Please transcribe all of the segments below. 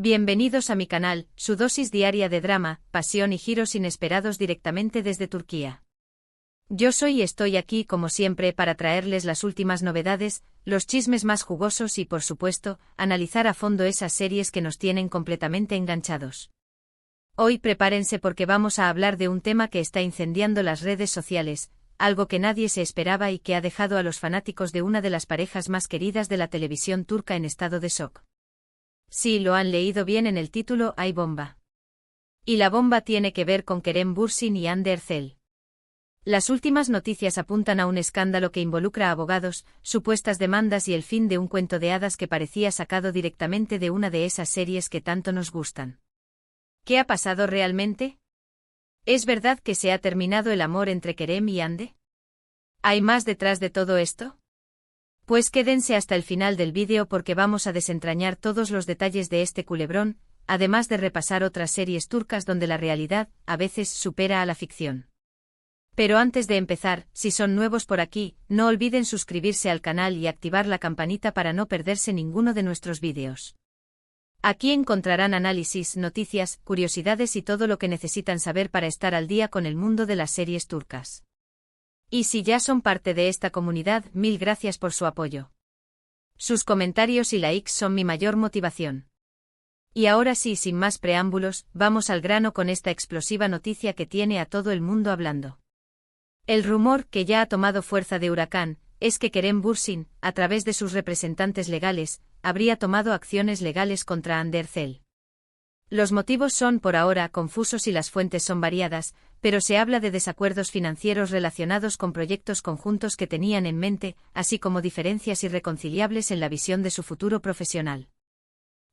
Bienvenidos a mi canal, su dosis diaria de drama, pasión y giros inesperados directamente desde Turquía. Yo soy y estoy aquí como siempre para traerles las últimas novedades, los chismes más jugosos y por supuesto, analizar a fondo esas series que nos tienen completamente enganchados. Hoy prepárense porque vamos a hablar de un tema que está incendiando las redes sociales, algo que nadie se esperaba y que ha dejado a los fanáticos de una de las parejas más queridas de la televisión turca en estado de shock. Sí, lo han leído bien en el título, hay bomba. Y la bomba tiene que ver con Kerem Bürsin y Hande Erçel. Las últimas noticias apuntan a un escándalo que involucra a abogados, supuestas demandas y el fin de un cuento de hadas que parecía sacado directamente de una de esas series que tanto nos gustan. ¿Qué ha pasado realmente? ¿Es verdad que se ha terminado el amor entre Kerem y Hande? ¿Hay más detrás de todo esto? Pues quédense hasta el final del vídeo porque vamos a desentrañar todos los detalles de este culebrón, además de repasar otras series turcas donde la realidad, a veces, supera a la ficción. Pero antes de empezar, si son nuevos por aquí, no olviden suscribirse al canal y activar la campanita para no perderse ninguno de nuestros vídeos. Aquí encontrarán análisis, noticias, curiosidades y todo lo que necesitan saber para estar al día con el mundo de las series turcas. Y si ya son parte de esta comunidad, mil gracias por su apoyo. Sus comentarios y likes son mi mayor motivación. Y ahora sí, sin más preámbulos, vamos al grano con esta explosiva noticia que tiene a todo el mundo hablando. El rumor, que ya ha tomado fuerza de huracán, es que Kerem Bürsin, a través de sus representantes legales, habría tomado acciones legales contra Hande Erçel. Los motivos son por ahora confusos y las fuentes son variadas, pero se habla de desacuerdos financieros relacionados con proyectos conjuntos que tenían en mente, así como diferencias irreconciliables en la visión de su futuro profesional.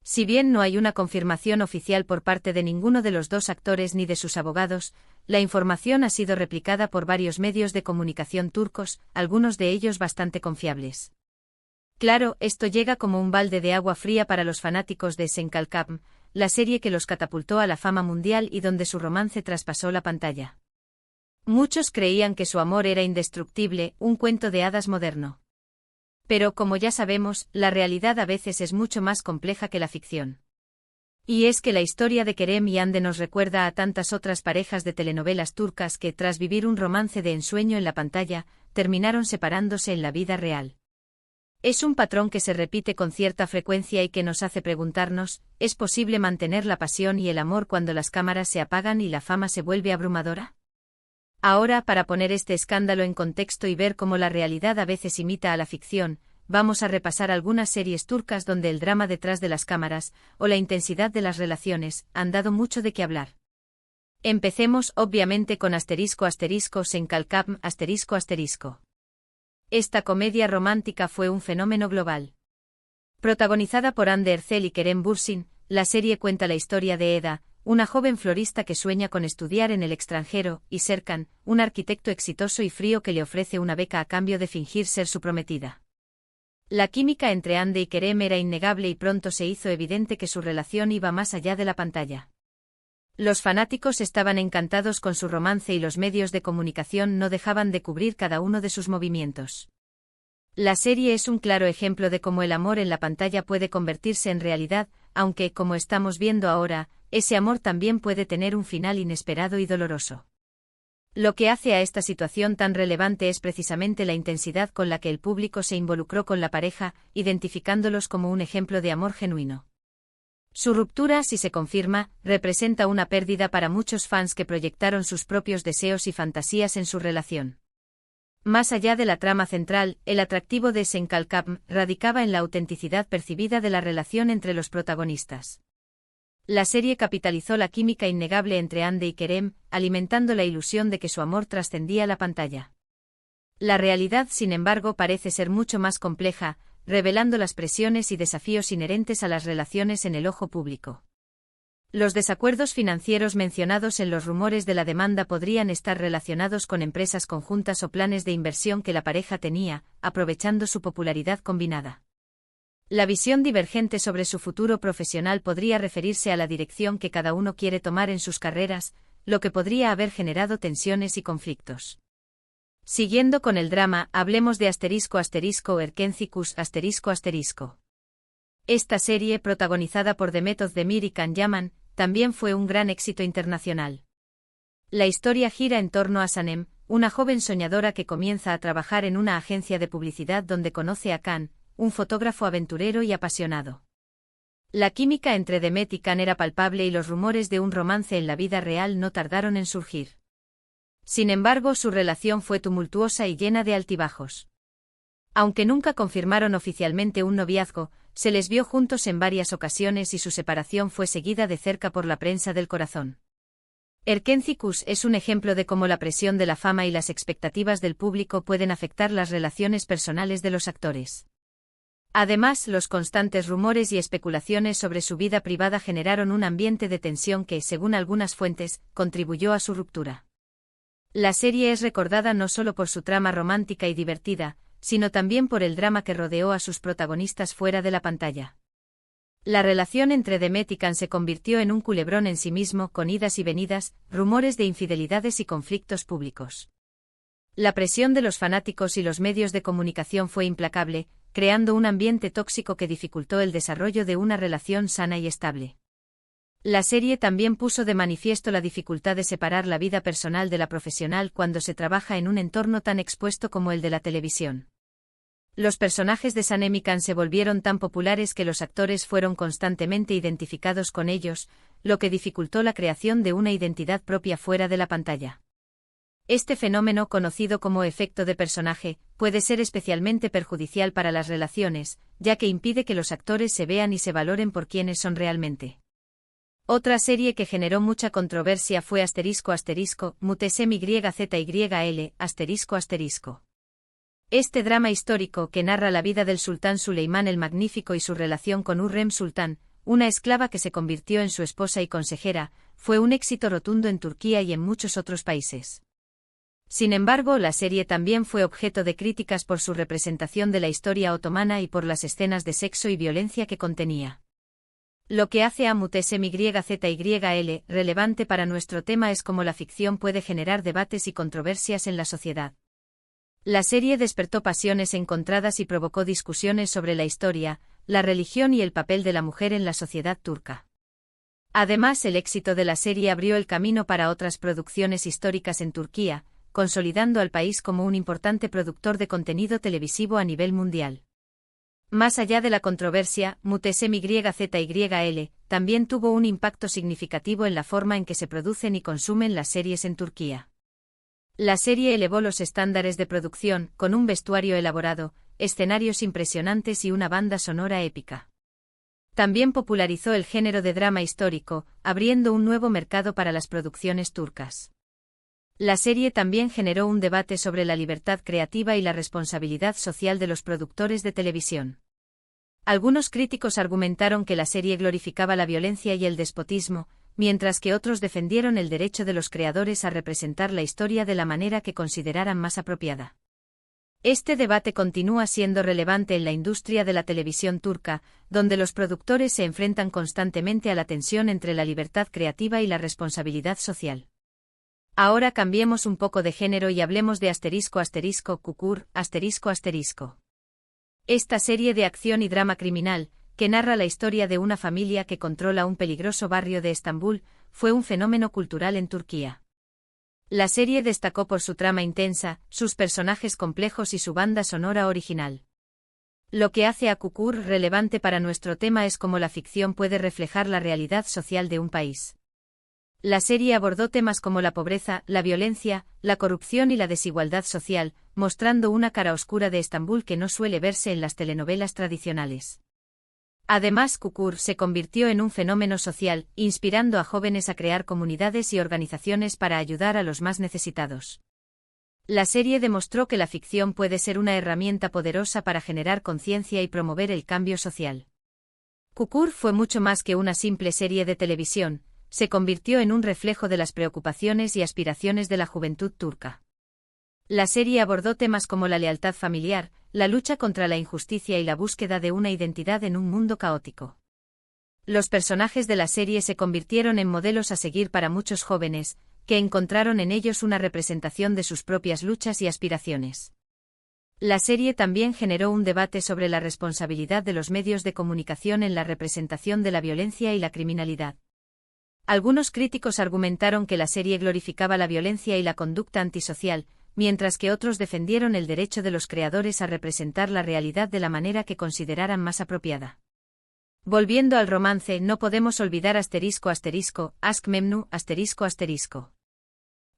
Si bien no hay una confirmación oficial por parte de ninguno de los dos actores ni de sus abogados, la información ha sido replicada por varios medios de comunicación turcos, algunos de ellos bastante confiables. Claro, esto llega como un balde de agua fría para los fanáticos de Senkalkam, la serie que los catapultó a la fama mundial y donde su romance traspasó la pantalla. Muchos creían que su amor era indestructible, un cuento de hadas moderno. Pero como ya sabemos, la realidad a veces es mucho más compleja que la ficción. Y es que la historia de Kerem y Hande nos recuerda a tantas otras parejas de telenovelas turcas que, tras vivir un romance de ensueño en la pantalla, terminaron separándose en la vida real. Es un patrón que se repite con cierta frecuencia y que nos hace preguntarnos, ¿es posible mantener la pasión y el amor cuando las cámaras se apagan y la fama se vuelve abrumadora? Ahora, para poner este escándalo en contexto y ver cómo la realidad a veces imita a la ficción, vamos a repasar algunas series turcas donde el drama detrás de las cámaras, o la intensidad de las relaciones, han dado mucho de qué hablar. Empecemos, obviamente, con Senkalkam ***. Esta comedia romántica fue un fenómeno global. Protagonizada por Hande Erçel y Kerem Bürsin, la serie cuenta la historia de Eda, una joven florista que sueña con estudiar en el extranjero, y Serkan, un arquitecto exitoso y frío que le ofrece una beca a cambio de fingir ser su prometida. La química entre Hande y Kerem era innegable y pronto se hizo evidente que su relación iba más allá de la pantalla. Los fanáticos estaban encantados con su romance y los medios de comunicación no dejaban de cubrir cada uno de sus movimientos. La serie es un claro ejemplo de cómo el amor en la pantalla puede convertirse en realidad, aunque, como estamos viendo ahora, ese amor también puede tener un final inesperado y doloroso. Lo que hace a esta situación tan relevante es precisamente la intensidad con la que el público se involucró con la pareja, identificándolos como un ejemplo de amor genuino. Su ruptura, si se confirma, representa una pérdida para muchos fans que proyectaron sus propios deseos y fantasías en su relación. Más allá de la trama central, el atractivo de Senkalkam radicaba en la autenticidad percibida de la relación entre los protagonistas. La serie capitalizó la química innegable entre Hande y Kerem, alimentando la ilusión de que su amor trascendía la pantalla. La realidad, sin embargo, parece ser mucho más compleja, revelando las presiones y desafíos inherentes a las relaciones en el ojo público. Los desacuerdos financieros mencionados en los rumores de la demanda podrían estar relacionados con empresas conjuntas o planes de inversión que la pareja tenía, aprovechando su popularidad combinada. La visión divergente sobre su futuro profesional podría referirse a la dirección que cada uno quiere tomar en sus carreras, lo que podría haber generado tensiones y conflictos. Siguiendo con el drama, hablemos de ****Erkencikus ****. Esta serie, protagonizada por Demet Özdemir y Can Yaman, también fue un gran éxito internacional. La historia gira en torno a Sanem, una joven soñadora que comienza a trabajar en una agencia de publicidad donde conoce a Can, un fotógrafo aventurero y apasionado. La química entre Demet y Can era palpable y los rumores de un romance en la vida real no tardaron en surgir. Sin embargo, su relación fue tumultuosa y llena de altibajos. Aunque nunca confirmaron oficialmente un noviazgo, se les vio juntos en varias ocasiones y su separación fue seguida de cerca por la prensa del corazón. Erkencikus es un ejemplo de cómo la presión de la fama y las expectativas del público pueden afectar las relaciones personales de los actores. Además, los constantes rumores y especulaciones sobre su vida privada generaron un ambiente de tensión que, según algunas fuentes, contribuyó a su ruptura. La serie es recordada no solo por su trama romántica y divertida, sino también por el drama que rodeó a sus protagonistas fuera de la pantalla. La relación entre Demet y Can se convirtió en un culebrón en sí mismo, con idas y venidas, rumores de infidelidades y conflictos públicos. La presión de los fanáticos y los medios de comunicación fue implacable, creando un ambiente tóxico que dificultó el desarrollo de una relación sana y estable. La serie también puso de manifiesto la dificultad de separar la vida personal de la profesional cuando se trabaja en un entorno tan expuesto como el de la televisión. Los personajes de Sanem y Can se volvieron tan populares que los actores fueron constantemente identificados con ellos, lo que dificultó la creación de una identidad propia fuera de la pantalla. Este fenómeno, conocido como efecto de personaje, puede ser especialmente perjudicial para las relaciones, ya que impide que los actores se vean y se valoren por quienes son realmente. Otra serie que generó mucha controversia fue Mutesem YZYL, ***. Este drama histórico que narra la vida del sultán Suleimán el Magnífico y su relación con Hürrem Sultán, una esclava que se convirtió en su esposa y consejera, fue un éxito rotundo en Turquía y en muchos otros países. Sin embargo, la serie también fue objeto de críticas por su representación de la historia otomana y por las escenas de sexo y violencia que contenía. Lo que hace a Mutesem YZYL relevante para nuestro tema es cómo la ficción puede generar debates y controversias en la sociedad. La serie despertó pasiones encontradas y provocó discusiones sobre la historia, la religión y el papel de la mujer en la sociedad turca. Además, el éxito de la serie abrió el camino para otras producciones históricas en Turquía, consolidando al país como un importante productor de contenido televisivo a nivel mundial. Más allá de la controversia, Mutesem YZYL también tuvo un impacto significativo en la forma en que se producen y consumen las series en Turquía. La serie elevó los estándares de producción, con un vestuario elaborado, escenarios impresionantes y una banda sonora épica. También popularizó el género de drama histórico, abriendo un nuevo mercado para las producciones turcas. La serie también generó un debate sobre la libertad creativa y la responsabilidad social de los productores de televisión. Algunos críticos argumentaron que la serie glorificaba la violencia y el despotismo, mientras que otros defendieron el derecho de los creadores a representar la historia de la manera que consideraran más apropiada. Este debate continúa siendo relevante en la industria de la televisión turca, donde los productores se enfrentan constantemente a la tensión entre la libertad creativa y la responsabilidad social. Ahora cambiemos un poco de género y hablemos de ***Kukur***. Esta serie de acción y drama criminal, que narra la historia de una familia que controla un peligroso barrio de Estambul, fue un fenómeno cultural en Turquía. La serie destacó por su trama intensa, sus personajes complejos y su banda sonora original. Lo que hace a Kukur relevante para nuestro tema es cómo la ficción puede reflejar la realidad social de un país. La serie abordó temas como la pobreza, la violencia, la corrupción y la desigualdad social, mostrando una cara oscura de Estambul que no suele verse en las telenovelas tradicionales. Además, Kukur se convirtió en un fenómeno social, inspirando a jóvenes a crear comunidades y organizaciones para ayudar a los más necesitados. La serie demostró que la ficción puede ser una herramienta poderosa para generar conciencia y promover el cambio social. Kukur fue mucho más que una simple serie de televisión, se convirtió en un reflejo de las preocupaciones y aspiraciones de la juventud turca. La serie abordó temas como la lealtad familiar, la lucha contra la injusticia y la búsqueda de una identidad en un mundo caótico. Los personajes de la serie se convirtieron en modelos a seguir para muchos jóvenes, que encontraron en ellos una representación de sus propias luchas y aspiraciones. La serie también generó un debate sobre la responsabilidad de los medios de comunicación en la representación de la violencia y la criminalidad. Algunos críticos argumentaron que la serie glorificaba la violencia y la conducta antisocial, mientras que otros defendieron el derecho de los creadores a representar la realidad de la manera que consideraran más apropiada. Volviendo al romance, no podemos olvidar ***, Aşk Memnu ***.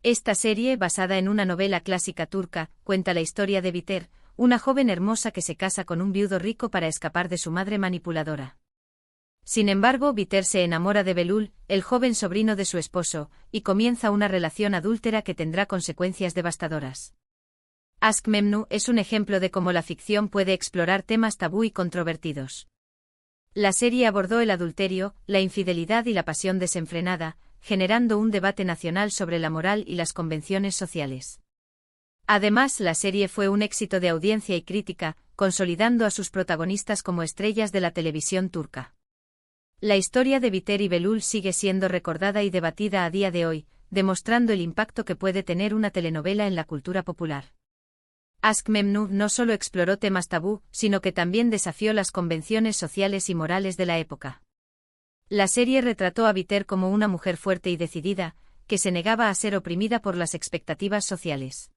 Esta serie, basada en una novela clásica turca, cuenta la historia de Biter, una joven hermosa que se casa con un viudo rico para escapar de su madre manipuladora. Sin embargo, Biter se enamora de Belul, el joven sobrino de su esposo, y comienza una relación adúltera que tendrá consecuencias devastadoras. Aşk Memnu es un ejemplo de cómo la ficción puede explorar temas tabú y controvertidos. La serie abordó el adulterio, la infidelidad y la pasión desenfrenada, generando un debate nacional sobre la moral y las convenciones sociales. Además, la serie fue un éxito de audiencia y crítica, consolidando a sus protagonistas como estrellas de la televisión turca. La historia de Biter y Belul sigue siendo recordada y debatida a día de hoy, demostrando el impacto que puede tener una telenovela en la cultura popular. Aşk Memnu no solo exploró temas tabú, sino que también desafió las convenciones sociales y morales de la época. La serie retrató a Biter como una mujer fuerte y decidida, que se negaba a ser oprimida por las expectativas sociales.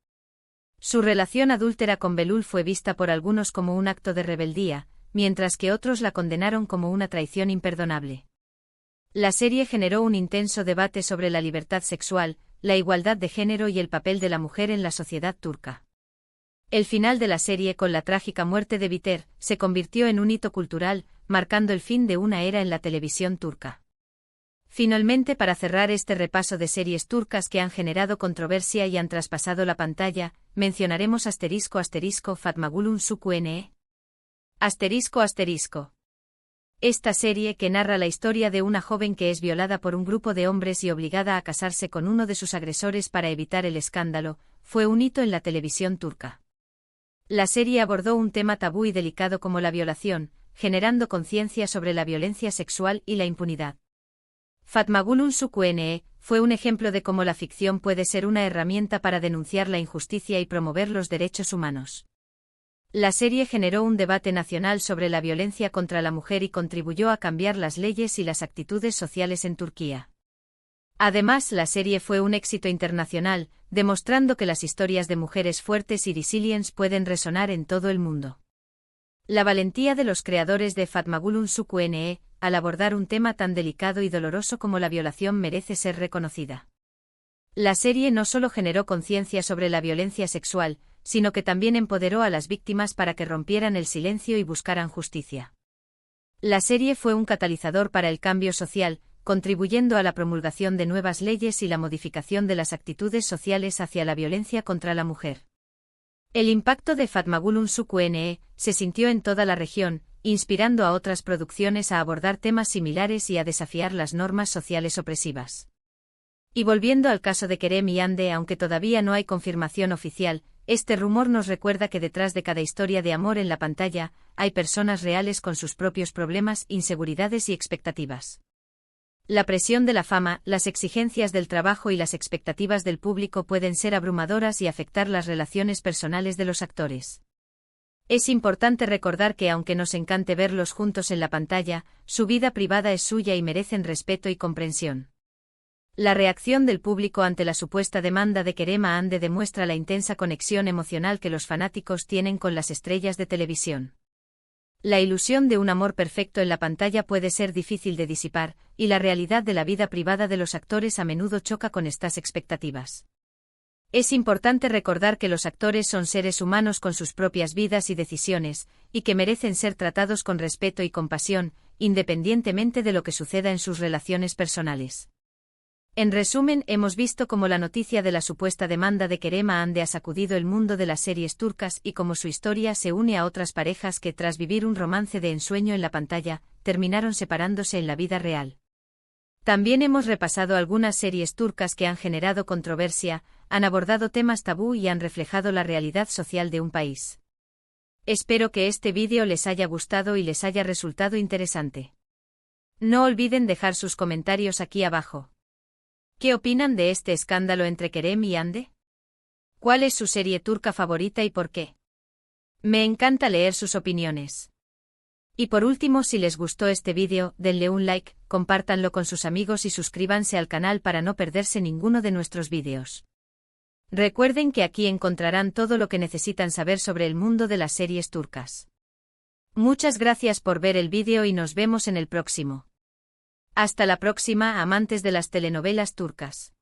Su relación adúltera con Belul fue vista por algunos como un acto de rebeldía, mientras que otros la condenaron como una traición imperdonable. La serie generó un intenso debate sobre la libertad sexual, la igualdad de género y el papel de la mujer en la sociedad turca. El final de la serie, con la trágica muerte de Biter, se convirtió en un hito cultural, marcando el fin de una era en la televisión turca. Finalmente, para cerrar este repaso de series turcas que han generado controversia y han traspasado la pantalla, mencionaremos ***, Fatmagulum Suku. Esta serie, que narra la historia de una joven que es violada por un grupo de hombres y obligada a casarse con uno de sus agresores para evitar el escándalo, fue un hito en la televisión turca. La serie abordó un tema tabú y delicado como la violación, generando conciencia sobre la violencia sexual y la impunidad. Fatmagulum Suku fue un ejemplo de cómo la ficción puede ser una herramienta para denunciar la injusticia y promover los derechos humanos. La serie generó un debate nacional sobre la violencia contra la mujer y contribuyó a cambiar las leyes y las actitudes sociales en Turquía. Además, la serie fue un éxito internacional, demostrando que las historias de mujeres fuertes y resilientes pueden resonar en todo el mundo. La valentía de los creadores de Fatmagulum Suku al abordar un tema tan delicado y doloroso como la violación merece ser reconocida. La serie no solo generó conciencia sobre la violencia sexual, sino que también empoderó a las víctimas para que rompieran el silencio y buscaran justicia. La serie fue un catalizador para el cambio social, contribuyendo a la promulgación de nuevas leyes y la modificación de las actitudes sociales hacia la violencia contra la mujer. El impacto de Fatmagulum Suku se sintió en toda la región, inspirando a otras producciones a abordar temas similares y a desafiar las normas sociales opresivas. Y volviendo al caso de Kerem y Hande, aunque todavía no hay confirmación oficial, este rumor nos recuerda que detrás de cada historia de amor en la pantalla, hay personas reales con sus propios problemas, inseguridades y expectativas. La presión de la fama, las exigencias del trabajo y las expectativas del público pueden ser abrumadoras y afectar las relaciones personales de los actores. Es importante recordar que aunque nos encante verlos juntos en la pantalla, su vida privada es suya y merecen respeto y comprensión. La reacción del público ante la supuesta demanda de Kerem a Hande demuestra la intensa conexión emocional que los fanáticos tienen con las estrellas de televisión. La ilusión de un amor perfecto en la pantalla puede ser difícil de disipar, y la realidad de la vida privada de los actores a menudo choca con estas expectativas. Es importante recordar que los actores son seres humanos con sus propias vidas y decisiones, y que merecen ser tratados con respeto y compasión, independientemente de lo que suceda en sus relaciones personales. En resumen, hemos visto cómo la noticia de la supuesta demanda de Kerem a Hande ha sacudido el mundo de las series turcas y cómo su historia se une a otras parejas que, tras vivir un romance de ensueño en la pantalla, terminaron separándose en la vida real. También hemos repasado algunas series turcas que han generado controversia, han abordado temas tabú y han reflejado la realidad social de un país. Espero que este vídeo les haya gustado y les haya resultado interesante. No olviden dejar sus comentarios aquí abajo. ¿Qué opinan de este escándalo entre Kerem y Hande? ¿Cuál es su serie turca favorita y por qué? Me encanta leer sus opiniones. Y por último, si les gustó este vídeo, denle un like, compártanlo con sus amigos y suscríbanse al canal para no perderse ninguno de nuestros vídeos. Recuerden que aquí encontrarán todo lo que necesitan saber sobre el mundo de las series turcas. Muchas gracias por ver el vídeo y nos vemos en el próximo. Hasta la próxima, amantes de las telenovelas turcas.